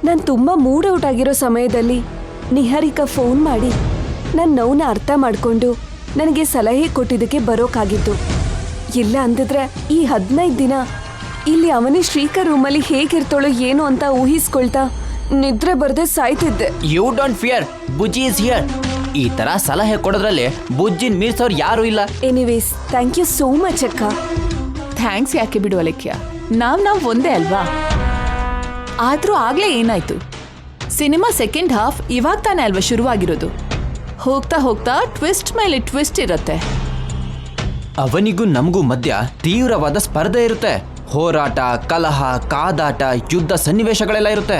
ನಾನು ತುಂಬ mood out ಆಗಿರೋ ಸಮಯದಲ್ಲಿ ನಿಹಾರಿಕಾ ಫೋನ್ ಮಾಡಿ ನನ್ನ ನೋವನ್ನ ಅರ್ಥ ಮಾಡಿಕೊಂಡು ನನಗೆ ಸಲಹೆ ಕೊಟ್ಟಿದ್ದಕ್ಕೆ ಬರೋಕ್ಕಾಗಿತ್ತು. ಇಲ್ಲ ಅಂದಿದ್ರೆ ಈ 15 ದಿನ ಇಲ್ಲಿ ಅವನಿ ಶ್ರೀಕರ್ ರೂಮಲ್ಲಿ ಹೇಗಿರ್ತಾಳೋ ಏನೋ ಅಂತ ಊಹಿಸ್ಕೊಳ್ತಾ ನಿದ್ರೆ ಬರದೆ ಸಾಯ್ತಿದ್ದೆ. You don't fear, Bujji is here. ಈ ತರ ಸಲಹೆ ಕೊಡೋದ್ರಲ್ಲಿ ಬುಜ್ಜಿನ್ ಮೀರ್ಸೋರು ಯಾರು ಇಲ್ಲ. Anyways thank you so much ಅಕ್ಕ. ಥ್ಯಾಂಕ್ಸ್ ಯಾಕೆ ಬಿಡು ಅಲೆಕ್ಯ, ನಾವು ಒಂದೇ ಅಲ್ವಾ. ಆದ್ರೂ ಆಗ್ಲೇ ಏನಾಯ್ತು, ಸಿನಿಮಾ ಸೆಕೆಂಡ್ ಹಾಫ್ ಇವಾಗ ತಾನೇ ಅಲ್ವಾ ಶುರುವಾಗಿರೋದು. ಹೋಗ್ತಾ ಹೋಗ್ತಾ ಟ್ವಿಸ್ಟ್ ಮೇಲೆ ಟ್ವಿಸ್ಟ್ ಇರುತ್ತೆ. ಅವನಿಗೂ ನಮಗೂ ಮಧ್ಯ ತೀವ್ರವಾದ ಸ್ಪರ್ಧೆ ಇರುತ್ತೆ. ಹೋರಾಟ, ಕಲಹ, ಕಾದಾಟ, ಯುದ್ಧ ಸನ್ನಿವೇಶಗಳೆಲ್ಲ ಇರುತ್ತೆ.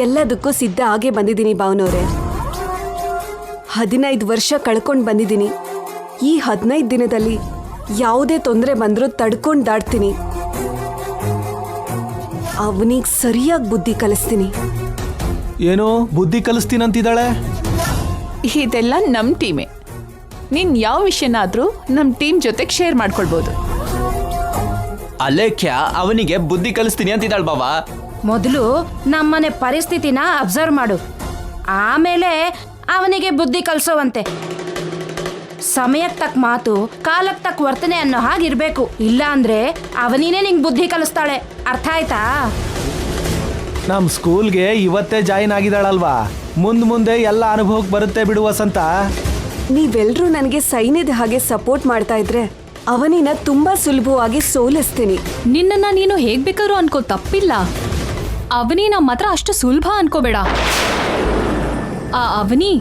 ಎಲ್ಲದಕ್ಕೂ ಸಿದ್ಧ ಆಗೇ ಬಂದಿದ್ದೀನಿ ಭಾವನವ್ರೆ. 15 ವರ್ಷ ಕಳ್ಕೊಂಡು ಬಂದಿದ್ದೀನಿ. ಈ 15 ದಿನದಲ್ಲಿ ಯಾವುದೇ ತೊಂದರೆ ಬಂದರೂ ತಡ್ಕೊಂಡು ದಾಟ್ತೀನಿ. ಅವನಿಗೆ ಸರಿಯಾಗಿ ಬುದ್ಧಿ ಕಲಿಸ್ತೀನಿ. ಏನೋ ಬುದ್ಧಿ ಕಲಿಸ್ತೀನಂತಿದ್ದಾಳೆ. ಇದೆಲ್ಲ ನಮ್ಮ ಟೀಮೇ. ನೀನ್ ಯಾವ ವಿಷಯನಾದ್ರೂ ನಮ್ಮ ಟೀಮ್ ಜೊತೆಗೆ ಶೇರ್ ಮಾಡ್ಕೊಳ್ಬೋದು. ಅಲೇಖ್ಯ ಅವನಿಗೆ ಬುದ್ಧಿ ಕಲಿಸ್ತೀನಿ ಅಂತಿದ್ದಾಳ ಬಾಬಾ. ಮೊದಲು ನಮ್ಮನೆ ಪರಿಸ್ಥಿತಿನ ಅಬ್ಸರ್ವ್ ಮಾಡು, ಆಮೇಲೆ ಅವನಿಗೆ ಬುದ್ಧಿ ಕಲಿಸೋವಂತೆ. ಸಮಯಕ್ಕೆ ತಕ್ಕ ಮಾತು, ಕಾಲಕ್ಕೆ ತಕ್ಕ ವರ್ತನೆ ಅನ್ನೋ ಹಾಗಿರ್ಬೇಕು. ಇಲ್ಲ ಅಂದ್ರೆ ಅವನಿನೇ ನಿಂಗೆ ಬುದ್ಧಿ ಕಲಿಸ್ತಾಳೆ. ಅರ್ಥ ಆಯ್ತಾ? ನಮ್ಮ ಸ್ಕೂಲ್ಗೆ ಇವತ್ತೇ ಜಾಯಿನ್ ಆಗಿದ್ದಾಳಲ್ವಾ, ಮುಂದೆ ಎಲ್ಲ ಅನುಭವಕ್ಕೆ ಬರುತ್ತೆ ಬಿಡು ವಸಂತ. ನೀವೆಲ್ಲರೂ ನನಗೆ ಸೈನ್ಯದ ಹಾಗೆ ಸಪೋರ್ಟ್ ಮಾಡ್ತಾ ಇದ್ರೆ ಅವನಿನ ತುಂಬಾ ಸುಲಭವಾಗಿ ಸೋಲಿಸ್ತೀನಿ. ನಿನ್ನನ್ನ ನೀನು ಹೇಗ್ ಬೇಕಾದ್ರೂ ಅನ್ಕೋ, ತಪ್ಪಿಲ್ಲ. ಅವನಿ ನಮ್ಮ ಹತ್ರ ಅಷ್ಟು ಸುಲಭ ಅನ್ಕೋಬೇಡ. ಆ ಅವನಿ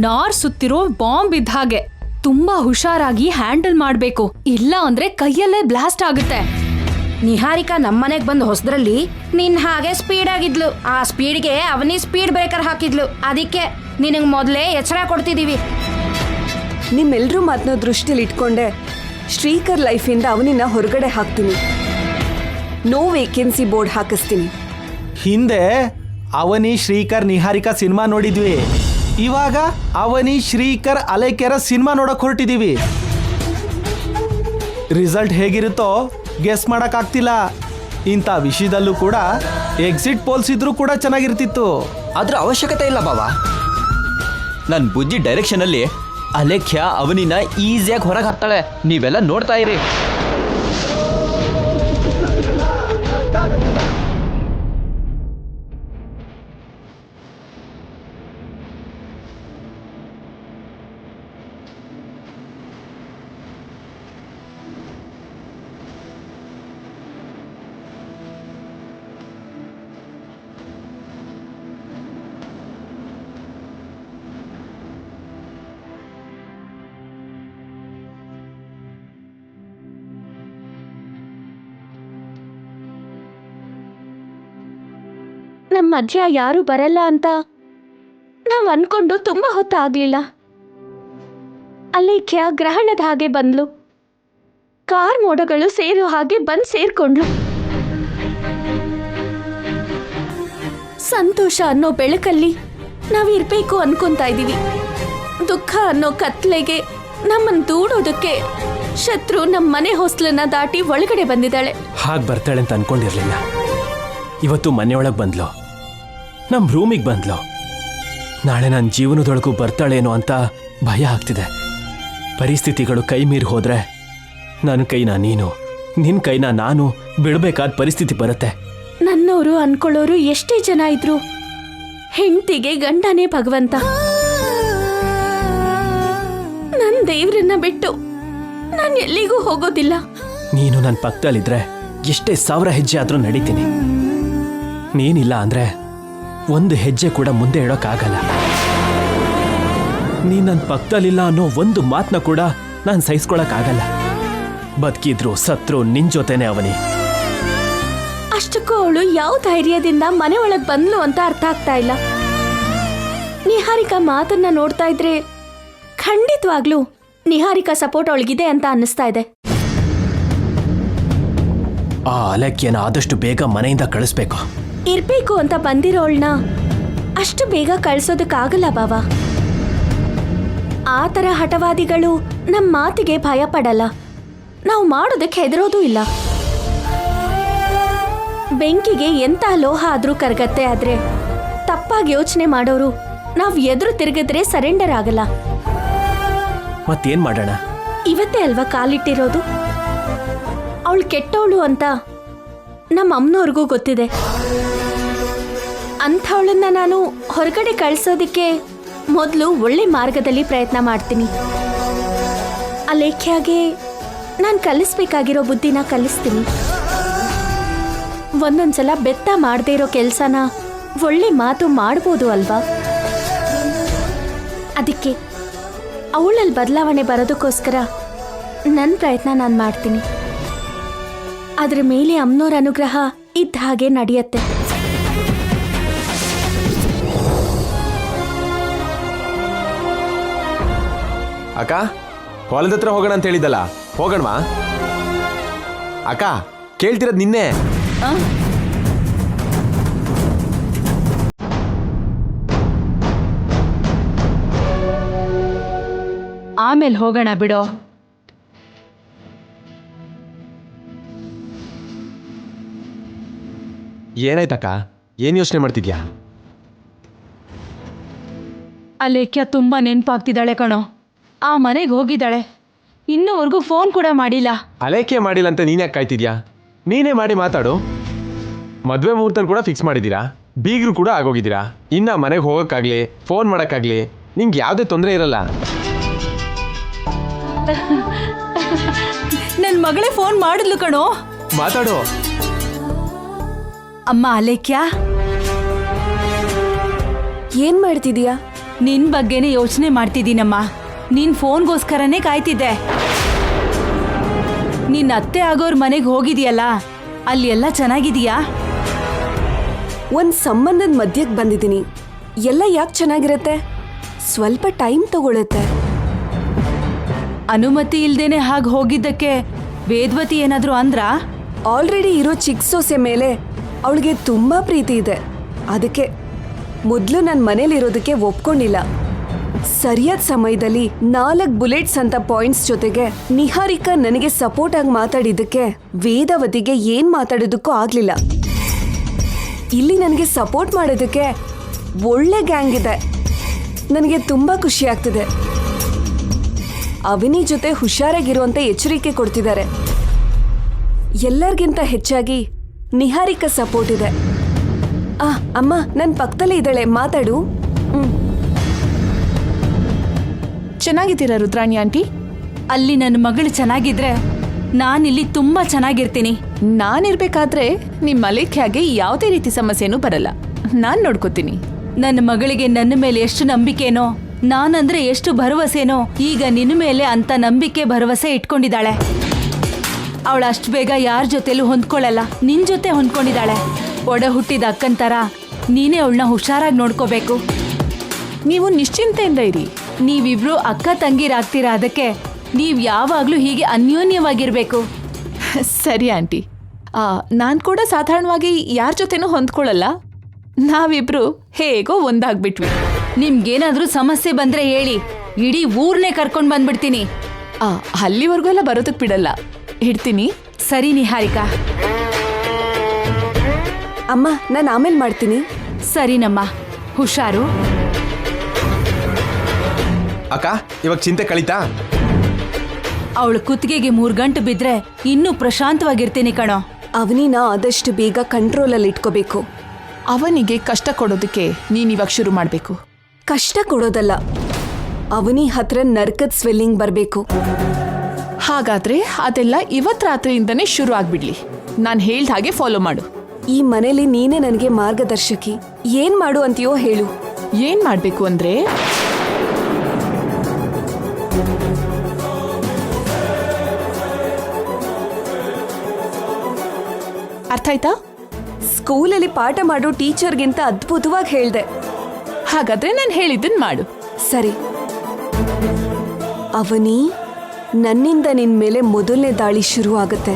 ನಾರ್ ಸುತ್ತಿರೋ ಬಾಂಬ್ ಇದ್ದ ಹಾಗೆ. ತುಂಬಾ ಹುಷಾರಾಗಿ ಹ್ಯಾಂಡಲ್ ಮಾಡ್ಬೇಕು, ಇಲ್ಲ ಅಂದ್ರೆ ಕೈಯಲ್ಲೇ ಬ್ಲಾಸ್ಟ್ ಆಗುತ್ತೆ. ನಿಹಾರಿಕಾ ನಮ್ಮನೆಗೆ ಬಂದು ಹೊಸದ್ರಲ್ಲಿ ನಿನ್ ಹಾಗೆ ಸ್ಪೀಡ್ ಆಗಿದ್ಲು. ಆ ಸ್ಪೀಡ್ಗೆ ಅವನಿ ಸ್ಪೀಡ್ ಬ್ರೇಕರ್ ಹಾಕಿದ್ಲು. ಅದಕ್ಕೆ ನಿನಗೆ ಮೊದಲೇ ಎಚ್ಚರ ಕೊಡ್ತಿದೀವಿ. ನಿಮ್ಮೆಲ್ಲರೂ ಮಾತನ್ನ ದೃಷ್ಟಿಲಿ ಇಟ್ಕೊಂಡೆ ಶ್ರೀಕರ್ ಲೈಫಿಂದ ಅವನಿನ ಹೊರಗಡೆ ಹಾಕ್ತೀನಿ. ನೋ ವೇಕೆನ್ಸಿ ಬೋರ್ಡ್ ಹಾಕಿಸ್ತೀನಿ. ಹಿಂದೆ ಅವನಿ ಶ್ರೀಕರ್ ನಿಹಾರಿಕಾ ಸಿನಿಮಾ ನೋಡಿದ್ವಿ, ಇವಾಗ ಅವನಿ ಶ್ರೀಕರ್ ಅಲೇಖ್ಯರ ಸಿನಿಮಾ ನೋಡಕ್ ಹೊರಟಿದೀವಿ. Result ಹೇಗಿರುತ್ತೋ guess ಮಾಡಕ್ಕಾಗ್ತಿಲ್ಲ. ಇಂಥ ವಿಷಯದಲ್ಲೂ ಕೂಡ ಎಕ್ಸಿಟ್ ಪೋಲ್ಸ್ ಇದ್ರೂ ಕೂಡ ಚೆನ್ನಾಗಿರ್ತಿತ್ತು. ಅದ್ರ ಅವಶ್ಯಕತೆ ಇಲ್ಲ ಬಾಬಾ. ನನ್ನ ಬುಜ್ಜಿ ಡೈರೆಕ್ಷನ್ ಅಲ್ಲಿ ಅಲೇಖ್ಯ ಅವನಿನ ಈಸಿಯಾಗಿ ಹೊರಗೆ ಹಾಕ್ತಾಳೆ. ನೀವೆಲ್ಲ ನೋಡ್ತಾ ಇರಿ. ನಮ್ಮ ಮಧ್ಯ ಯಾರು ಬರಲ್ಲ ಅಂತ ನಾವು ಅನ್ಕೊಂಡು ತುಂಬಾ ಹೊತ್ತಾಗ್ಲಿಲ್ಲ. ಅಲೇಖ್ಯ ಗ್ರಹಣದ ಹಾಗೆ ಬಂದ್ಲು. ಕಾರ್ ಮೋಡಗಳು ಸೇರೋ ಹಾಗೆ ಬಂದ್ ಸೇರ್ಕೊಂಡ್ಲು. ಸಂತೋಷ ಅನ್ನೋ ಬೆಳಕಲ್ಲಿ ನಾವಿರ್ಬೇಕು ಅನ್ಕೊಂತಾ ಇದೀವಿ. ದುಃಖ ಅನ್ನೋ ಕತ್ಲೆಗೆ ನಮ್ಮನ್ನು ದೂಡೋದಕ್ಕೆ ಶತ್ರು ನಮ್ಮ ಮನೆ ಹೊಸ್ಲನ್ನ ದಾಟಿ ಒಳಗಡೆ ಬಂದಿದ್ದಾಳೆ. ಹಾಗೆ ಬರ್ತಾಳೆ ಅಂತ ಅನ್ಕೊಂಡಿರ್ಲಿಲ್ಲ. ಇವತ್ತು ಮನೆಯೊಳಗೆ ಬಂದ್ಲು, ನಮ್ಮ ರೂಮಿಗೆ ಬಂದ್ಲು. ನಾಳೆ ನನ್ನ ಜೀವನದೊಳಗೂ ಬರ್ತಾಳೇನೋ ಅಂತ ಭಯ ಆಗ್ತಿದೆ. ಪರಿಸ್ಥಿತಿಗಳು ಕೈ ಮೀರಿ ಹೋದ್ರೆ ನನ್ನ ಕೈನ ನೀನು, ನಿನ್ನ ಕೈನ ನಾನು ಬಿಡಬೇಕಾದ ಪರಿಸ್ಥಿತಿ ಬರುತ್ತೆ. ನನ್ನೋರು ಅನ್ಕೊಳ್ಳೋರು ಎಷ್ಟೇ ಜನ ಇದ್ರು ಹೆಂಡತಿಗೆ ಗಂಡನೇ ಭಗವಂತ. ನನ್ನ ದೇವ್ರನ್ನ ಬಿಟ್ಟು ನಾನು ಎಲ್ಲಿಗೂ ಹೋಗೋದಿಲ್ಲ. ನೀನು ನನ್ನ ಪಕ್ಕದಲ್ಲಿದ್ರೆ ಎಷ್ಟೇ 1000 ಹೆಜ್ಜೆ ಆದ್ರೂ ನಡೀತೀನಿ. ನೀನಿಲ್ಲ ಅಂದ್ರೆ 1 ಹೆಜ್ಜೆ ಕೂಡ ಮುಂದೆ ಇಡೋಕ್ಕಾಗಲ್ಲ. ನೀನ್ ನನ್ನ ಪಕ್ಕದಲ್ಲಿಲ್ಲ ಅನ್ನೋ ಒಂದು ಮಾತನ್ನ ಕೂಡ ನಾನು ಸಹಿಸ್ಕೊಳಕ್ಕಾಗಲ್ಲ. ಬದುಕಿದ್ರು ಸತ್ರು ನಿನ್ ಜೊತೆನೆ ಅವನಿ. ಅಷ್ಟಕ್ಕೂ ಅವಳು ಯಾವ ಧೈರ್ಯದಿಂದ ಮನೆ ಒಳಗ್ ಬಂದ್ಲು ಅಂತ ಅರ್ಥ ಆಗ್ತಾ ಇಲ್ಲ. ನಿಹಾರಿಕಾ ಮಾತನ್ನ ನೋಡ್ತಾ ಇದ್ರೆ ಖಂಡಿತವಾಗ್ಲೂ ನಿಹಾರಿಕಾ ಸಪೋರ್ಟ್ ಅವಳಿಗಿದೆ ಅಂತ ಅನ್ನಿಸ್ತಾ ಇದೆ. ಆ ಅಲೇಖ್ಯನ ಆದಷ್ಟು ಬೇಗ ಮನೆಯಿಂದ ಕಳಿಸ್ಬೇಕು. ಇರ್ಬೇಕು ಅಂತ ಬಂದಿರೋಳ್ನ ಅಷ್ಟು ಬೇಗ ಕಳ್ಸೋದಕ್ಕಾಗಲ್ಲ ಬಾವ. ಆ ಥರ ಹಠವಾದಿಗಳು ನಮ್ಮ ಮಾತಿಗೆ ಭಯ ಪಡಲ್ಲ. ನಾವು ಮಾಡೋದಕ್ಕೆ ಹೆದರೋದೂ ಇಲ್ಲ. ಬೆಂಕಿಗೆ ಎಂಥ ಲೋಹ ಆದ್ರೂ ಕರಗತ್ತೆ, ಆದ್ರೆ ತಪ್ಪಾಗಿ ಯೋಚನೆ ಮಾಡೋರು ನಾವ್ ಎದುರು ತಿರುಗಿದ್ರೆ ಸರೆಂಡರ್ ಆಗಲ್ಲ. ಮತ್ತೇನ್ ಮಾಡೋಣ? ಇವತ್ತೇ ಅಲ್ವಾ ಕಾಲಿಟ್ಟಿರೋದು. ಅವಳು ಕೆಟ್ಟವಳು ಅಂತ ನಮ್ಮ ಅಮ್ಮನವ್ರಿಗೂ ಗೊತ್ತಿದೆ. ಅಂಥವಳನ್ನ ನಾನು ಹೊರಗಡೆ ಕಳ್ಸೋದಿಕ್ಕೆ ಮೊದಲು ಒಳ್ಳೆ ಮಾರ್ಗದಲ್ಲಿ ಪ್ರಯತ್ನ ಮಾಡ್ತೀನಿ. ಆ ಲೇಖ್ಯಾಗೆ ನಾನು ಕಲಿಸ್ಬೇಕಾಗಿರೋ ಬುದ್ಧಿನ ಕಲಿಸ್ತೀನಿ. ಒಂದೊಂದ್ಸಲ ಬೆತ್ತ ಮಾಡದೇ ಇರೋ ಕೆಲಸನ ಒಳ್ಳೆ ಮಾತು ಮಾಡ್ಬೋದು ಅಲ್ವಾ? ಅದಕ್ಕೆ ಅವಳಲ್ಲಿ ಬದಲಾವಣೆ ಬರೋದಕ್ಕೋಸ್ಕರ ನನ್ನ ಪ್ರಯತ್ನ ನಾನು ಮಾಡ್ತೀನಿ. ಅದ್ರ ಮೇಲೆ ಅಮ್ಮನವ್ರ ಅನುಗ್ರಹ ಇದ್ದ ಹಾಗೆ ನಡೆಯತ್ತೆ. ಅಕ್ಕ, ಹೊಲದ ಹತ್ರ ಹೋಗೋಣ ಅಂತ ಹೇಳಿದ್ದಲ್ಲ, ಹೋಗೋಣವಾ? ಅಕ್ಕ, ಕೇಳ್ತಿರೋದು ನಿನ್ನೆ. ಆಮೇಲೆ ಹೋಗೋಣ ಬಿಡೋ. ಏನಾಯ್ತಕ್ಕ? ಏನ್ ಯೋಚನೆ ಮಾಡ್ತಿದ್ಯಾ? ಅಲೇಖ್ಯ ತುಂಬ ನೆನಪಾಗ್ತಿದ್ದಾಳೆ ಕಣೋ. ಆ ಮನೆಗೆ ಹೋಗಿದ್ದಾಳೆ, ಇನ್ನೂವರೆಗೂ ಫೋನ್ ಕೂಡ ಮಾಡಿಲ್ಲ. ಅಲೇಖೆ ಮಾಡಿಲ್ಲ ಅಂತ ನೀನ್ ಯಾಕೆ ಕಾಯ್ತಿದ್ಯಾ? ನೀನೇ ಮಾಡಿ ಮಾತಾಡು. ಮದುವೆ ಮುಹೂರ್ತ ಕೂಡ ಫಿಕ್ಸ್ ಮಾಡಿದ್ದೀರಾ, ಬೀಗರು ಕೂಡ ಆಗೋಗಿದ್ದೀರಾ. ಇನ್ನ ಮನೆಗೆ ಹೋಗೋಕ್ಕಾಗ್ಲಿ ಫೋನ್ ಮಾಡೋಕ್ಕಾಗ್ಲಿ ನಿಂಗೆ ಯಾವುದೇ ತೊಂದರೆ ಇರಲ್ಲ. ನನ್ನ ಮಗಳೇ ಫೋನ್ ಮಾಡಿದ್ಲು ಕಣೋ. ಮಾತಾಡು. ಅಮ್ಮ ಅಲೇಖ್ಯ, ಏನ್ ಮಾಡ್ತಿದೀಯಾ? ನಿನ್ ಬಗ್ಗೆನೇ ಯೋಚನೆ ಮಾಡ್ತಿದ್ದೀನಮ್ಮ. ನಿನ್ ಫೋನ್ಗೋಸ್ಕರನೇ ಕಾಯ್ತಿದ್ದೆ. ನಿನ್ನ ಅತ್ತೆ ಆಗೋರ್ ಮನೆಗೆ ಹೋಗಿದೀಯಲ್ಲ, ಅಲ್ಲಿ ಎಲ್ಲ ಚೆನ್ನಾಗಿದೀಯಾ? ಒಂದ್ ಸಂಬಂಧದ ಮಧ್ಯಕ್ಕೆ ಬಂದಿದ್ದೀನಿ. ಎಲ್ಲ ಯಾಕೆ ಚೆನ್ನಾಗಿರತ್ತೆ? ಸ್ವಲ್ಪ ಟೈಮ್ ತಗೊಳುತ್ತೆ. ಅನುಮತಿ ಇಲ್ದೇನೆ ಹಾಗೆ ಹೋಗಿದ್ದಕ್ಕೆ ವೇದವತಿ ಏನಾದ್ರು ಅಂದ್ರಾ? ಆಲ್ರೆಡಿ ಇರೋ ಚಿಕ್ಕ ಸೊಸೆ ಮೇಲೆ ಅವಳಿಗೆ ತುಂಬಾ ಪ್ರೀತಿ ಇದೆ. ಅದಕ್ಕೆ ಮೊದಲು ನನ್ನ ಮನೇಲಿರೋದಕ್ಕೆ ಒಪ್ಕೊಂಡಿಲ್ಲ. ಸರಿಯಾದ ಸಮಯದಲ್ಲಿ 4 ಬುಲೆಟ್ಸ್ ಅಂತ ಪಾಯಿಂಟ್ಸ್ ಜೊತೆಗೆ ನಿಹಾರಿಕಾ ನನಗೆ ಸಪೋರ್ಟ್ ಆಗಿ ಮಾತಾಡಿದ್ದಕ್ಕೆ ವೇದವತಿಗೆ ಏನ್ ಮಾತಾಡೋದಕ್ಕೂ ಆಗ್ಲಿಲ್ಲ. ಇಲ್ಲಿ ನನಗೆ ಸಪೋರ್ಟ್ ಮಾಡೋದಕ್ಕೆ ಒಳ್ಳೆ ಗ್ಯಾಂಗ್ ಇದೆ. ನನಗೆ ತುಂಬಾ ಖುಷಿ ಆಗ್ತಿದೆ. ಅವನಿ ಜೊತೆ ಹುಷಾರಾಗಿರುವಂತ ಎಚ್ಚರಿಕೆ ಕೊಡ್ತಿದ್ದಾರೆ. ಎಲ್ಲರಿಗಿಂತ ಹೆಚ್ಚಾಗಿ ನಿಹಾರಿಕಾ ಸಪೋರ್ಟ್ ಇದೆ. ಅಮ್ಮ ನನ್ನ ಪಕ್ಕದಲ್ಲೇ ಇದ್ದಾಳೆ, ಮಾತಾಡು. ಚೆನ್ನಾಗಿದ್ದೀರಾ ರುದ್ರಾಣಿ ಆಂಟಿ? ಅಲ್ಲಿ ನನ್ನ ಮಗಳು ಚೆನ್ನಾಗಿದ್ರೆ ನಾನಿಲ್ಲಿ ತುಂಬಾ ಚೆನ್ನಾಗಿರ್ತೀನಿ. ನಾನಿರ್ಬೇಕಾದ್ರೆ ನಿಮ್ಮ ಅಲೇಖ್ಯಾಗೆ ಯಾವುದೇ ರೀತಿ ಸಮಸ್ಯೆನೂ ಬರಲ್ಲ. ನಾನು ನೋಡ್ಕೋತೀನಿ. ನನ್ನ ಮಗಳಿಗೆ ನನ್ನ ಮೇಲೆ ಎಷ್ಟು ನಂಬಿಕೆನೋ, ನಾನಂದ್ರೆ ಎಷ್ಟು ಭರವಸೆನೋ, ಈಗ ನಿನ್ನ ಮೇಲೆ ಅಂತ ನಂಬಿಕೆ ಭರವಸೆ ಇಟ್ಕೊಂಡಿದ್ದಾಳೆ. ಅವಳು ಅಷ್ಟು ಬೇಗ ಯಾರ ಜೊತೆಲೂ ಹೊಂದ್ಕೊಳ್ಳಲ್ಲ. ನಿನ್ ಜೊತೆ ಹೊಂದ್ಕೊಂಡಿದ್ದಾಳೆ. ಒಡ ಹುಟ್ಟಿದ ಅಕ್ಕನ ಥರ ನೀನೇ ಅವಳನ್ನ ಹುಷಾರಾಗಿ ನೋಡ್ಕೋಬೇಕು. ನೀವು ನಿಶ್ಚಿಂತೆಯಿಂದ ಇರಿ. ನೀವಿಬ್ರು ಅಕ್ಕ ತಂಗಿರಾಗ್ತೀರಾ, ಅದಕ್ಕೆ ನೀವು ಯಾವಾಗಲೂ ಹೀಗೆ ಅನ್ಯೋನ್ಯವಾಗಿರ್ಬೇಕು. ಸರಿ ಆಂಟಿ. ನಾನು ಕೂಡ ಸಾಧಾರಣವಾಗಿ ಯಾರ ಜೊತೆನೂ ಹೊಂದ್ಕೊಳ್ಳಲ್ಲ. ನಾವಿಬ್ರು ಹೇಗೋ ಒಂದಾಗ್ಬಿಟ್ವಿ. ನಿಮ್ಗೇನಾದ್ರೂ ಸಮಸ್ಯೆ ಬಂದ್ರೆ ಹೇಳಿ, ಇಡೀ ಊರ್ನೇ ಕರ್ಕೊಂಡು ಬಂದ್ಬಿಡ್ತೀನಿ. ಅಲ್ಲಿವರೆಗೂ ಎಲ್ಲ ಬರೋದಕ್ಕೆ ಬಿಡಲ್ಲ. ಇಡ್ತೀನಿ. ಸರಿ ನಿಹಾರಿಕಾ. ಅಮ್ಮ ನಾನು ಆಮೇಲೆ ಮಾಡ್ತೀನಿ. ಸರಿನಮ್ಮ, ಹುಷಾರು. ಅಕ್ಕ, ಇವಾಗ ಚಿಂತೆ ಕಳೀತಾ? ಅವಳು ಕುತ್ತಿಗೆಗೆ 3 ಗಂಟು ಬಿದ್ರೆ ಇನ್ನೂ ಪ್ರಶಾಂತವಾಗಿರ್ತೀನಿ ಕಣೋ. ಅವನಿನ ಆದಷ್ಟು ಬೇಗ ಕಂಟ್ರೋಲಲ್ಲಿ ಇಟ್ಕೋಬೇಕು. ಅವನಿಗೆ ಕಷ್ಟ ಕೊಡೋದಕ್ಕೆ ನೀನಿವಾಗ ಶುರು ಮಾಡಬೇಕು. ಕಷ್ಟ ಕೊಡೋದಲ್ಲ, ಅವನಿ ಹತ್ರ ನರ್ಕದ ಸ್ವೆಲ್ಲಿಂಗ್ ಬರಬೇಕು. ಹಾಗಾದ್ರೆ ಅದೆಲ್ಲ ಇವತ್ತು ರಾತ್ರಿಯಿಂದನೇ ಶುರು ಆಗ್ಬಿಡ್ಲಿ. ನಾನು ಹೇಳ್ದ ಹಾಗೆ ಫಾಲೋ ಮಾಡು. ಈ ಮನೇಲಿ ನೀನೇ ನನಗೆ ಮಾರ್ಗದರ್ಶಕಿ. ಏನ್ ಮಾಡು ಅಂತೀಯೋ ಹೇಳು. ಏನ್ ಮಾಡ್ಬೇಕು ಅಂದ್ರೆ, ಅರ್ಥ ಆಯ್ತಾ? ಸ್ಕೂಲಲ್ಲಿ ಪಾಠ ಮಾಡೋ ಟೀಚರ್ಗಿಂತ ಅದ್ಭುತವಾಗಿ ಹೇಳ್ದೆ. ಹಾಗಾದ್ರೆ ನಾನು ಹೇಳಿದ್ದನ್ ಮಾಡು. ಸರಿ. ಅವನಿ, ನನ್ನಿಂದ ನಿನ್ ಮೇಲೆ ಮೊದಲನೇ ದಾಳಿ ಶುರು ಆಗುತ್ತೆ.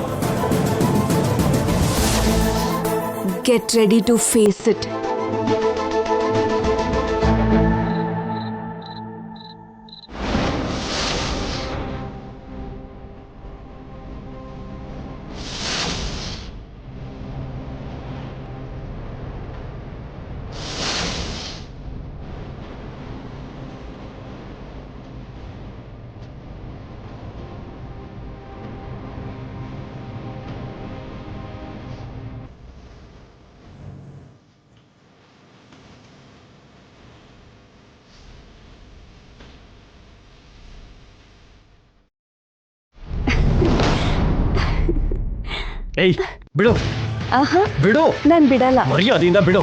Get ready to face it. ಏಯ್ ಬಿಡು ಆಹಾ ಬಿಡು, ನಾನು ಬಿಡಲ್ಲ. ಮರ್ಯಾದೆಯಿಂದ ಬಿಡು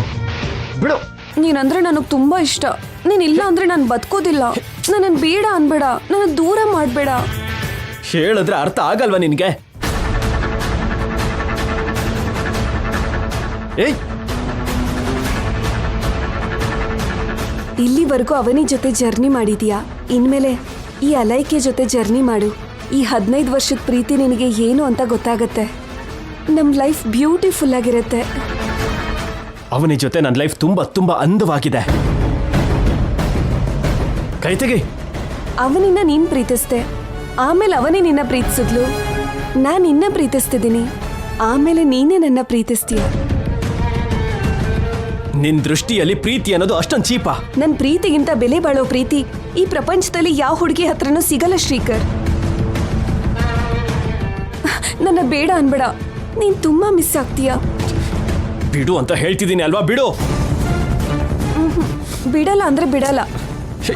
ಬಿಡು. ನೀನಂದ್ರೆ ನನಗೆ ತುಂಬಾ ಇಷ್ಟ. ನೀನಿಲ್ಲ ಅಂದ್ರೆ ನಾನು ಬದುಕೋದಿಲ್ಲ. ನನ್ನನ್ನು ಬೇಡ ಅನ್ಬೇಡ, ನನ್ನ ದೂರ ಮಾಡಬೇಡ. ಹೇಳಿದ್ರೆ ಅರ್ಥ ಆಗಲ್ವಾ ನಿನ್ಗೆ? ಏಯ್ ಇಲ್ಲಿವರೆಗೂ ಅವನಿ ಜೊತೆ ಜರ್ನಿ ಮಾಡಿದೀಯಾ, ಇನ್ಮೇಲೆ ಈ ಅಲೈಕೆ ಜೊತೆ ಜರ್ನಿ ಮಾಡು. ಈ 15 ವರ್ಷದ ಪ್ರೀತಿ ನಿನಗೆ ಏನು ಅಂತ ಗೊತ್ತಾಗತ್ತೆ. ನಮ್ಮ ಲೈಫ್ ಬ್ಯೂಟಿಫುಲ್ ಆಗಿರುತ್ತೆ. ಅವನಿ ಜೊತೆ ನನ್ನ ಲೈಫ್ ತುಂಬಾ ತುಂಬಾ ಅಂದವಾಗಿದೆ. ಕೈ ತೆಗಿ. ಅವನಿನ್ನ ನೀನ್ ಪ್ರೀತಿಸ್ದೆ, ಆಮೇಲೆ ಅವನೇ ನಿನ್ನ ಪ್ರೀತಿಸಿದ್ಲು. ನಾನು ನಿನ್ನ ಪ್ರೀತಿಸ್ತಿದ್ದೀನಿ, ಆಮೇಲೆ ನೀನೇ ನನ್ನ ಪ್ರೀತಿಸ್ತೀಯ. ನಿನ್ ದೃಷ್ಟಿಯಲ್ಲಿ ಪ್ರೀತಿ ಅನ್ನೋದು ಅಷ್ಟೊಂದು ಚೀಪಾ? ನನ್ನ ಪ್ರೀತಿಗಿಂತ ಬೆಲೆ ಬಾಳೋ ಪ್ರೀತಿ ಈ ಪ್ರಪಂಚದಲ್ಲಿ ಯಾವ ಹುಡುಗಿ ಹತ್ರನೂ ಸಿಗಲ್ಲ ಶ್ರೀಕರ್. ನನ್ನ ಬೇಡ ಅನ್ಬೇಡ, ನೀನ್ ತುಂಬಾ ಮಿಸ್ ಆಗ್ತೀಯ. ಬಿಡು ಅಂತ ಹೇಳ್ತಿದ್ದೀನಿ ಅಲ್ವಾ? ಬಿಡು. ಬಿಡಲ್ಲ ಅಂದ್ರೆ ಬಿಡಲ್ಲ.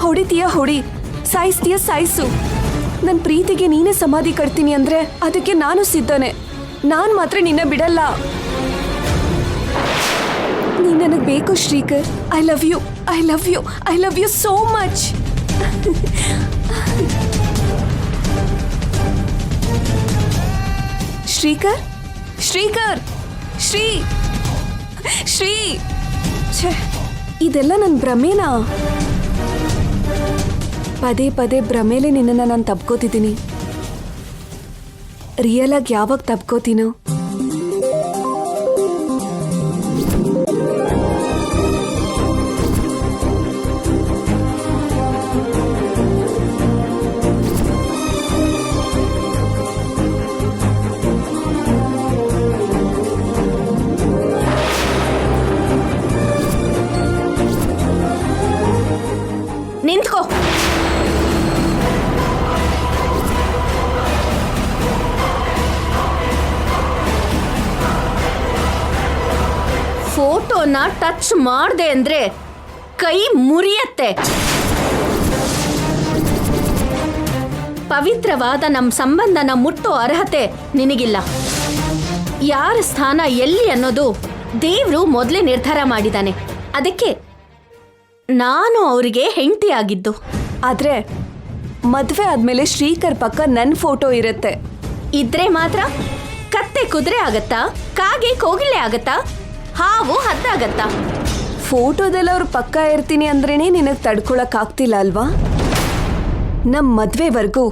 ಹೊಡಿತೀಯ ಹೊಡಿ, ಸಾಯಿಸ್ತೀಯ ಸಾಯಿಸು. ನನ್ನ ಪ್ರೀತಿಗೆ ನೀನೇ ಸಮಾಧಿ ಕಟ್ತೀನಿ ಅಂದ್ರೆ ಅದಕ್ಕೆ ನಾನು ಸಿದ್ಧನೆ. ನಾನು ಮಾತ್ರ ನಿನ್ನ ಬಿಡಲ್ಲ. ನೀ ನನಗೆ ಬೇಕು Srikar. I love you, I love you, I love you so much. Srikar, Srikar, Sri Sri ಛೇ, ಇದೆಲ್ಲ ನನ್ನ ಭ್ರಮೇನಾ? ಪದೇ ಪದೇ ಭ್ರಮೇಲೆ ನಿನ್ನನ್ನು ನಾನು ತಪ್ಕೋತಿದ್ದೀನಿ. ರಿಯಲ್ ಆಗಿ ಯಾವಾಗ ತಪ್ಕೋತೀನೋ ನಿಂತ್ಕೋ. ಫೋಟೋನ ಟಚ್ ಮಾಡ್ದೆ ಅಂದ್ರೆ ಕೈ ಮುರಿಯತ್ತೆ. ಪವಿತ್ರವಾದ ನಮ್ಮ ಸಂಬಂಧನ ಮುಟ್ಟೋ ಅರ್ಹತೆ ನಿನಗಿಲ್ಲ. ಯಾರ ಸ್ಥಾನ ಎಲ್ಲಿ ಅನ್ನೋದು ದೇವ್ರು ಮೊದಲೇ ನಿರ್ಧಾರ ಮಾಡಿದಾನೆ. ಅದಕ್ಕೆ ನಾನು ಅವರಿಗೆ ಹೆಂಡತಿ ಆಗಿದ್ದು. ಆದ್ರೆ ಮದ್ವೆ ಆದ್ಮೇಲೆ ಶ್ರೀಕರ್ ಪಕ್ಕ ನನ್ನ ಫೋಟೋ ಇರುತ್ತೆ. ಇದ್ರೆ ಮಾತ್ರ ಕತ್ತೆ ಕುದುರೆ ಆಗತ್ತಾ, ಕಾಗೆ ಕೋಗಿಲೆ ಆಗತ್ತಾ, ಹಾವು ಹದ್ದಾಗತ್ತಾ? ಫೋಟೋದಲ್ಲಿ ಅವ್ರ ಪಕ್ಕ ಇರ್ತೀನಿ ಅಂದ್ರೇನೆ ನಿನಗೆ ತಡ್ಕೊಳಕ್ ಆಗ್ತಿಲ್ಲ ಅಲ್ವಾ? ನಮ್ಮ ಮದ್ವೆವರೆಗೂ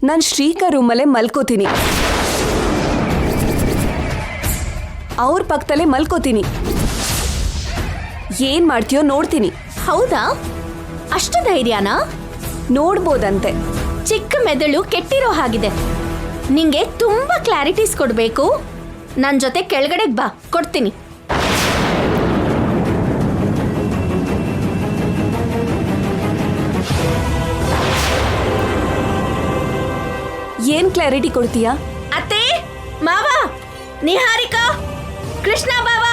ನಾನು ಶ್ರೀಕರ್ ರೂಮಲ್ಲೇ ಮಲ್ಕೋತೀನಿ, ಅವ್ರ ಪಕ್ಕದಲ್ಲೇ ಮಲ್ಕೋತೀನಿ. ಏನ್ ಮಾಡ್ತೀಯೋ ನೋಡ್ತೀನಿ. ಹೌದಾ? ಅಷ್ಟು ಧೈರ್ಯನಾ? ನೋಡ್ಬೋದಂತೆ. ಚಿಕ್ಕ ಮೆದುಳು ಕೆಟ್ಟಿರೋ ಹಾಗಿದೆ. ನಿಂಗೆ ತುಂಬಾ ಕ್ಲಾರಿಟೀಸ್ ಕೊಡ್ಬೇಕು. ನನ್ನ ಜೊತೆ ಕೆಳಗಡೆಗೆ ಬಾ, ಕೊಡ್ತೀನಿ. ಏನ್ ಕ್ಲಾರಿಟಿ ಕೊಡ್ತೀಯಾ? ಅತ್ತೆ, ಮಾವ, ನಿಹಾರಿಕಾ, ಕೃಷ್ಣ ಬಾವ,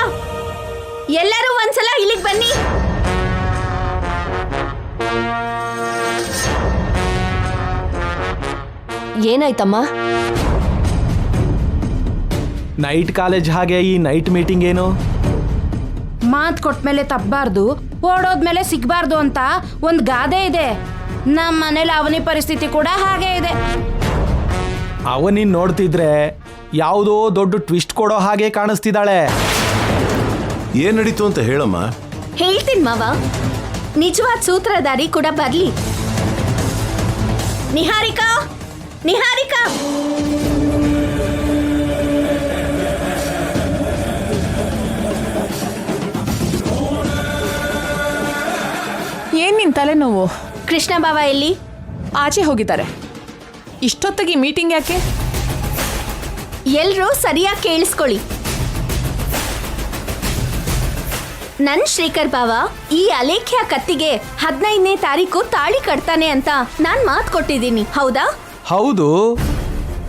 ಎಲ್ಲರೂ ಒಂದ್ಸಲ ಇಲ್ಲಿಗೆ ಬನ್ನಿ. ಏನಾಯ್ತಮ್ಮ? ನೈಟ್ ಕಾಲೇಜ್ ಹಾಗೆ ಈ ನೈಟ್ ಮೀಟಿಂಗ್ ಏನು? ಮಾತು ಕೊಟ್ಮೇಲೆ ತಪ್ಪಬಾರ್ದು, ಓಡೋದ್ಮೇಲೆ ಸಿಗ್ಬಾರ್ದು ಅಂತ ಒಂದು ಗಾದೆ ಇದೆ. ನಮ್ಮ ಮನೇಲಿ ಅವನಿ ಪರಿಸ್ಥಿತಿ ಕೂಡ ಹಾಗೆ ಇದೆ. ಅವನಿನ್ ನೋಡ್ತಿದ್ರೆ ಯಾವುದೋ ದೊಡ್ಡ ಟ್ವಿಸ್ಟ್ ಕೊಡೋ ಹಾಗೆ ಕಾಣಿಸ್ತಿದ್ದಾಳೆ. ಏನ್ ನಡೀತು ಅಂತ ಹೇಳಮ್ಮ. ಹೇಳ್ತೀನಿ ಮಾವ, ನಿಜವಾದ ಸೂತ್ರಧಾರಿ ಕೂಡ ಬರ್ಲಿ. ನಿಹಾರಿಕಾ, ನಿಹಾರಿಕಾ, ಏನ್ ನಿನ್ ತಲೆನೋವು? ಕೃಷ್ಣ ಬಾವ ಎಲ್ಲಿ? ಆಚೆ ಹೋಗಿದ್ದಾರೆ. ಇಷ್ಟೊತ್ತಿಗೆ ಮೀಟಿಂಗ್ ಯಾಕೆ? ಎಲ್ರೂ ಸರಿಯಾಗಿ ಕೇಳಿಸ್ಕೊಳ್ಳಿ. ನನ್ ಶ್ರೀಕರ್ ಬಾವ ಈ ಅಲೇಖ್ಯ ಕತ್ತಿಗೆ 15ನೇ ತಾರೀಕು ತಾಳಿ ಕಟ್ತಾನೆ ಅಂತ ನಾನ್ ಮಾತು ಕೊಟ್ಟಿದ್ದೀನಿ, ಹೌದಾ? ಹೌದು.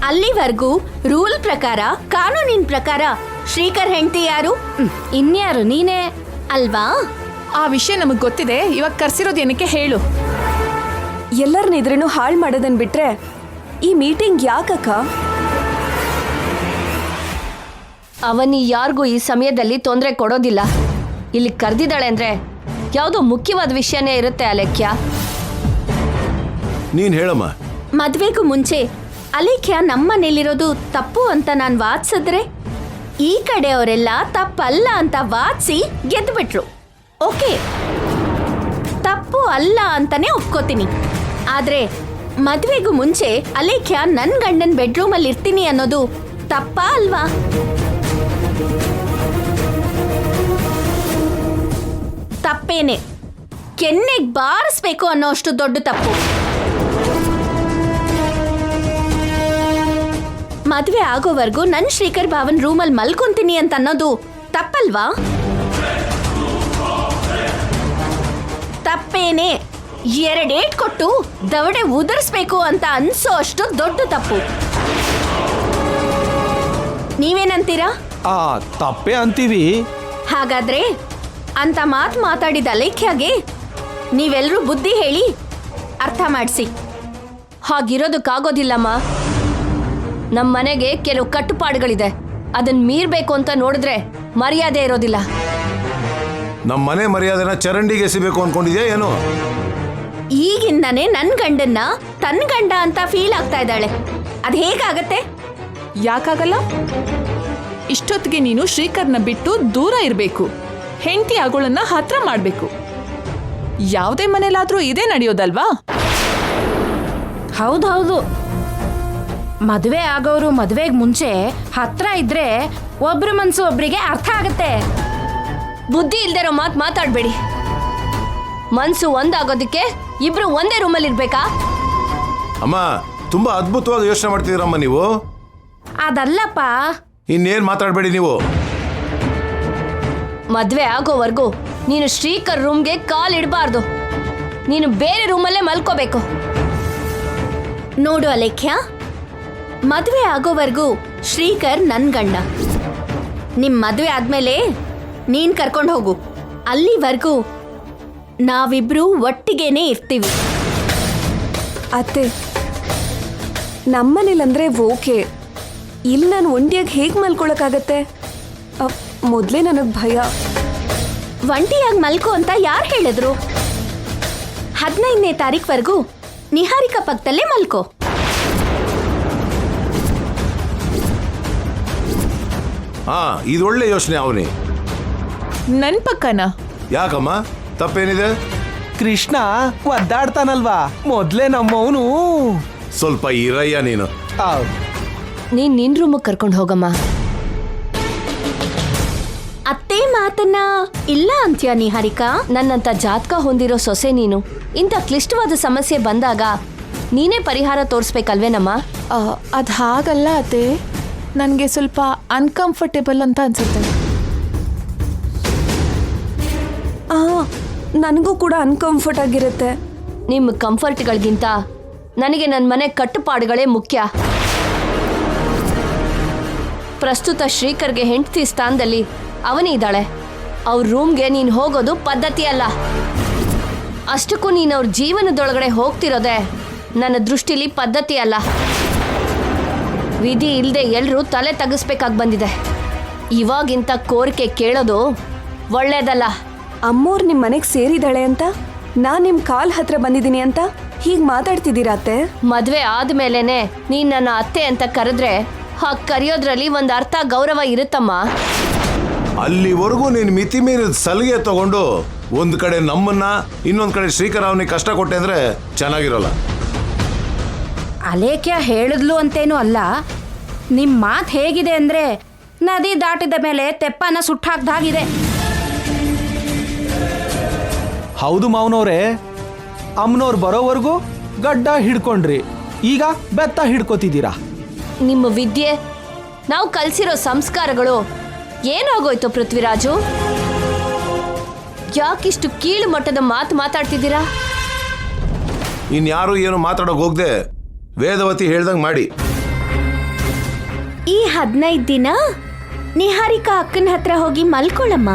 ಅಲ್ಲಿವರೆಗೂ ರೂಲ್ ಪ್ರಕಾರ, ಕಾನೂನಿನ ಪ್ರಕಾರ ಶ್ರೀಕರ್ ಹೆಂಡತಿ ಯಾರು? ಇನ್ಯಾರು? ನೀನೇ ಅಲ್ವಾ? ಆ ವಿಷಯ ನಮಗ್ ಗೊತ್ತಿದೆ. ಇವಾಗ ಕರ್ಸಿರೋದು ಏನಕ್ಕೆ ಹೇಳು? ಎಲ್ಲರನ್ನೆದ್ರೂ ಹಾಳು ಮಾಡೋದನ್ ಬಿಟ್ರೆ ಈ ಮೀಟಿಂಗ್ ಯಾಕಕ್ಕ? ಅವನಿ ಯಾರಿಗೂ ಈ ಸಮಯದಲ್ಲಿ ತೊಂದರೆ ಕೊಡೋದಿಲ್ಲ. ಇಲ್ಲಿ ಕರೆದಿದ್ದಾಳೆ ಅಂದ್ರೆ ಯಾವುದೋ ಮುಖ್ಯವಾದ ವಿಷಯನೇ ಇರುತ್ತೆ ಅಲೇಖ್ಯ. ನೀನ್ ಹೇಳಮ್ಮ. ಮದ್ವೆಗೂ ಮುಂಚೆ ಅಲೇಖ್ಯ ನಮ್ಮನೇಲಿರೋದು ತಪ್ಪು ಅಂತ ನಾನು ವಾದಿಸಿದ್ರೆ ಈ ಕಡೆಯವರೆಲ್ಲ ತಪ್ಪಲ್ಲ ಅಂತ ವಾದಿಸಿ ಗೆದ್ದುಬಿಟ್ರು. ಓಕೆ, ತಪ್ಪು ಅಲ್ಲ ಅಂತಾನೆ ಒಪ್ಕೋತೀನಿ. ಆದ್ರೆ ಮದ್ವೆಗೂ ಮುಂಚೆ ಅಲೇಖ್ಯ ನನ್ನ ಗಂಡನ ಬೆಡ್ರೂಮಲ್ಲಿ ಇರ್ತೀನಿ ಅನ್ನೋದು ತಪ್ಪಾ ಅಲ್ವಾ? ತಪ್ಪೇನೆ. ಕೆನ್ನೆಗೆ ಬಾರಿಸ್ಬೇಕು ಅನ್ನೋ ಅಷ್ಟು ದೊಡ್ಡ ತಪ್ಪು. ಮದ್ವೆ ಆಗೋವರೆಗೂ ನನ್ ಶ್ರೀಕರ್ ಭಾವನ್ ರೂಮಲ್ಲಿ ಮಲ್ಕೊಂತೀನಿ ಅಂತ ಅನ್ನೋದು ತಪ್ಪಲ್ವಾ? ತಪ್ಪೇನೆ. 2 ಡೇಟ್ ಕೊಟ್ಟು ದವಡೆ ಉದುರಿಸ್ಬೇಕು ಅಂತ ಅನ್ಸೋ ಅಷ್ಟು ದೊಡ್ಡ ತಪ್ಪು. ನೀವೇನಂತೀರಾ? ತಪ್ಪೇ ಅಂತೀವಿ. ಹಾಗಾದ್ರೆ ಅಂತ ಮಾತಾಡಿದ ಅಲೇಖ್ಯಾಗೆ ನೀವೆಲ್ಲರೂ ಬುದ್ಧಿ ಹೇಳಿ ಅರ್ಥ ಮಾಡಿಸಿ. ಹಾಗಿರೋದಕ್ಕಾಗೋದಿಲ್ಲಮ್ಮ. ನಮ್ಮ ಮನೆಗೆ ಕೆಲವು ಕಟ್ಟುಪಾಡುಗಳಿದೆ. ಅದನ್ನ ಮೀರ್ಬೇಕು ಅಂತ ನೋಡಿದ್ರೆ ಮರ್ಯಾದೆ ಇರೋದಿಲ್ಲ. ನಮ್ಮ ಮನೆ ಮರ್ಯಾದೆನ ಚರಂಡಿಗೆ ಎಸಿಬೇಕು ಅನ್ಕೊಂಡಿದ್ಯಾ ಏನು? ಈಗಿಂದಾನೆ ನನ್ನ ಗಂಡನ್ನ ತನ್ನ ಗಂಡ ಅಂತ ಫೀಲ್ ಆಗ್ತಾ ಇದ್ದಾಳೆ. ಅದ್ ಹೇಗಾಗತ್ತೆ? ಯಾಕಾಗಲ್ಲ? ಇಷ್ಟೊತ್ತಿಗೆ ನೀನು ಶ್ರೀಕರ್ನ ಬಿಟ್ಟು ದೂರ ಇರಬೇಕು. ಹೆಂಡತಿ ಆಗೋಳನ್ನ ಹತ್ರ ಮಾಡಬೇಕು. ಯಾವುದೇ ಮನೇಲಾದ್ರೂ ಇದೇ ನಡೆಯೋದಲ್ವಾ? ಹೌದೌದು. ಮದುವೆ ಆಗೋರು ಮದುವೆಗೆ ಮುಂಚೆ ಹತ್ರ ಇದ್ರೆ ಒಬ್ರ ಮನ್ಸು ಒಬ್ರಿಗೆ ಅರ್ಥ ಆಗತ್ತೆ. ಬುದ್ಧಿ ಇಲ್ದಿರೋ ಮಾತಾಡ್ಬೇಡಿ. ಮನ್ಸು ಒಂದಾಗೋದಕ್ಕೆ ಇಬ್ರು ಒಂದೇ ರೂಮಲ್ಲಿ ಇರ್ಬೇಕಾ? ಅಮ್ಮ, ತುಂಬಾ ಅದ್ಭುತವಾಗಿ ಯೋಚನೆ ಮಾಡ್ತಿದ್ದೀರಮ್ಮ ನೀವು. ಅದಲ್ಲಪ್ಪ. ಇನ್ನೇನ್ ಮಾತಾಡ್ಬೇಡಿ ನೀವು. ಮದ್ವೆ ಆಗೋವರೆಗೂ ನೀನು ಶ್ರೀಕರ್ ರೂಮ್ಗೆ ಕಾಲ್ ಇಡಬಾರ್ದು. ನೀನು ಬೇರೆ ರೂಮಲ್ಲೇ ಮಲ್ಕೋಬೇಕು. ನೋಡು ಅಲೇಖ್ಯ, ಮದ್ವೆ ಆಗೋವರೆಗೂ ಶ್ರೀಕರ್ ನನ್ ಗಂಡ. ನಿಮ್ ಮದ್ವೆ ಆದ್ಮೇಲೆ ನೀನ್ ಕರ್ಕೊಂಡು ಹೋಗು. ಅಲ್ಲಿವರೆಗೂ ನಾವಿಬ್ರು ಒಟ್ಟಿಗೆನೇ ಇರ್ತೀವಿ. ಅತ್ತೆ, ನಮ್ಮನೇಲಂದ್ರೆ ಓಕೆ. ಇಲ್ಲಿ ನಾನು ಒಂಟಿಯಾಗಿ ಹೇಗೆ ಮಲ್ಕೊಳಕ್ಕಾಗತ್ತೆ? ಮೊದಲೇ ನನಗೆ ಭಯ. ಒಂಟಿಯಾಗಿ ಮಲ್ಕೋ ಅಂತ ಯಾರು ಹೇಳಿದ್ರು? 15ನೇ ತಾರೀಕ್ವರೆಗೂ ನಿಹಾರಿಕಾ ಪಕ್ಕದಲ್ಲೇ ಮಲ್ಕೋ. ಇದು ಒಳ್ಳೆ ಯೋಚನೆ ಅವನಿ. ನನ್ ಪಕ್ಕನ ಯಾಕಮ್ಮ, ತಪ್ಪೇನಿದೆ? ಕೃಷ್ಣ ಒದ್ದಾಡ್ತಾನಲ್ವಾ, ಮೊದ್ಲೇ ನಮ್ಮವನು. ಸ್ವಲ್ಪ ಇರಯ್ಯ ನೀನು. ನೀನ್ ನಿನ್ ರೂಮಿಗೆ ಕರ್ಕೊಂಡು ಹೋಗಮ್ಮ. ಅತ್ತೆ ಮಾತನ್ನ ಇಲ್ಲ ಅಂತ್ಯಾ ನಿಹಾರಿಕಾ? ನನ್ನಂತ ಜಾತಕ ಹೊಂದಿರೋ ಸೊಸೆ ನೀನು. ಇಂಥ ಕ್ಲಿಷ್ಟವಾದ ಸಮಸ್ಯೆ ಬಂದಾಗ ನೀನೇ ಪರಿಹಾರ ತೋರಿಸ್ಬೇಕಲ್ವೇನಮ್ಮ? ಅದು ಹಾಗಲ್ಲ ಅತ್ತೆ, ನನಗೆ ಸ್ವಲ್ಪ ಅನ್ಕಂಫರ್ಟೇಬಲ್ ಅಂತ ಅನ್ಸುತ್ತೆ. ನನಗೂ ಕೂಡ ಅನ್ಕಂಫರ್ಟ್ ಆಗಿರುತ್ತೆ. ನಿಮ್ಮ ಕಂಫರ್ಟ್ಗಳಿಗಿಂತ ನನಗೆ ನನ್ನ ಮನೆ ಕಟ್ಟುಪಾಡುಗಳೇ ಮುಖ್ಯ. ಪ್ರಸ್ತುತ ಶ್ರೀಕರ್ಗೆ ಹೆಂಡತಿ ಸ್ಥಾನದಲ್ಲಿ ಅವನಿ ಇದ್ದಾಳೆ. ಅವ್ರ ರೂಮ್ಗೆ ನೀನು ಹೋಗೋದು ಪದ್ಧತಿ ಅಲ್ಲ. ಅಷ್ಟಕ್ಕೂ ನೀನು ಅವ್ರ ಜೀವನದೊಳಗಡೆ ಹೋಗ್ತಿರೋದೆ ನನ್ನ ದೃಷ್ಟಿಲಿ ಪದ್ಧತಿ ಅಲ್ಲ. ವಿಧಿ ಇಲ್ಲದೆ ಎಲ್ಲರೂ ತಲೆ ತಗ್ಗಿಸ್ಬೇಕಾಗಿ ಬಂದಿದೆ. ಇವಾಗಿಂತ ಕೋರಿಕೆ ಕೇಳೋದು ಒಳ್ಳೇದಲ್ಲ. ಅಮ್ಮೋರು ನಿಮ್ಮ ಮನೆಗೆ ಸೇರಿದಾಳೆ ಅಂತ ನಾನು ನಿಮ್ಮ ಕಾಲ್ ಹತ್ರ ಬಂದಿದ್ದೀನಿ ಅಂತ ಹೀಗೆ ಮಾತಾಡ್ತಿದ್ದೀರಾ ಅತ್ತೆ? ಮದುವೆ ಆದ್ಮೇಲೆನೆ ನೀನ್ ನನ್ನ ಅತ್ತೆ ಅಂತ ಕರೆದ್ರೆ ಹಾಗೆ ಕರೆಯೋದ್ರಲ್ಲಿ ಒಂದು ಅರ್ಥ ಗೌರವ ಇರುತ್ತಮ್ಮ. ಅಲ್ಲಿವರೆಗೂ ನೀನು ಮಿತಿ ಮೀರಿದ ಸಲಿಗೆ ತಗೊಂಡು ಒಂದ್ ಕಡೆ ನಮ್ಮನ್ನ ಇನ್ನೊಂದ್ ಕಡೆ ಶ್ರೀಕರ್ ಅವನಿಗೆ ಕಷ್ಟ ಕೊಟ್ಟೆ ಅಂದ್ರೆ ಚೆನ್ನಾಗಿರೋಲ್ಲ. ಅಲೇಖ್ಯ ಹೇಳಿದ್ಲು ಅಂತೇನು ಅಲ್ಲ. ನಿಮ್ಮ ಮಾತು ಹೇಗಿದೆ ಅಂದ್ರೆ ನದಿ ದಾಟಿದ ಮೇಲೆ ತೆಪ್ಪನ ಸುಟ್ಟಾಕ್ದಾಗಿದೆ. ಹೌದು ಮಾವನವ್ರೆ, ಅಮ್ಮನವ್ರು ಬರೋವರೆಗೂ ಗಡ್ಡ ಹಿಡ್ಕೊಂಡ್ರಿ, ಈಗ ಬೆತ್ತ ಹಿಡ್ಕೋತಿದ್ದೀರಾ. ನಿಮ್ಮ ವಿದ್ಯೆ, ನಾವು ಕಲಿಸಿರೋ ಸಂಸ್ಕಾರಗಳು ಏನಾಗೋಯ್ತು ಪೃಥ್ವಿರಾಜು? ಯಾಕಿಷ್ಟು ಕೀಳು ಮಟ್ಟದ ಮಾತಾಡ್ತಿದ್ದೀರಾ? ಇನ್ಯಾರು ಏನು ಮಾತಾಡೋಕೆ ಹೋಗದೆ ವೇದವತಿ ಹೇಳ್ದಂಗೆ ಮಾಡಿ. ಈ 15 ದಿನ ನಿಹಾರಿಕಾ ಅಕ್ಕನ ಹತ್ರ ಹೋಗಿ ಮಲ್ಕೊಳ್ಳಮ್ಮ.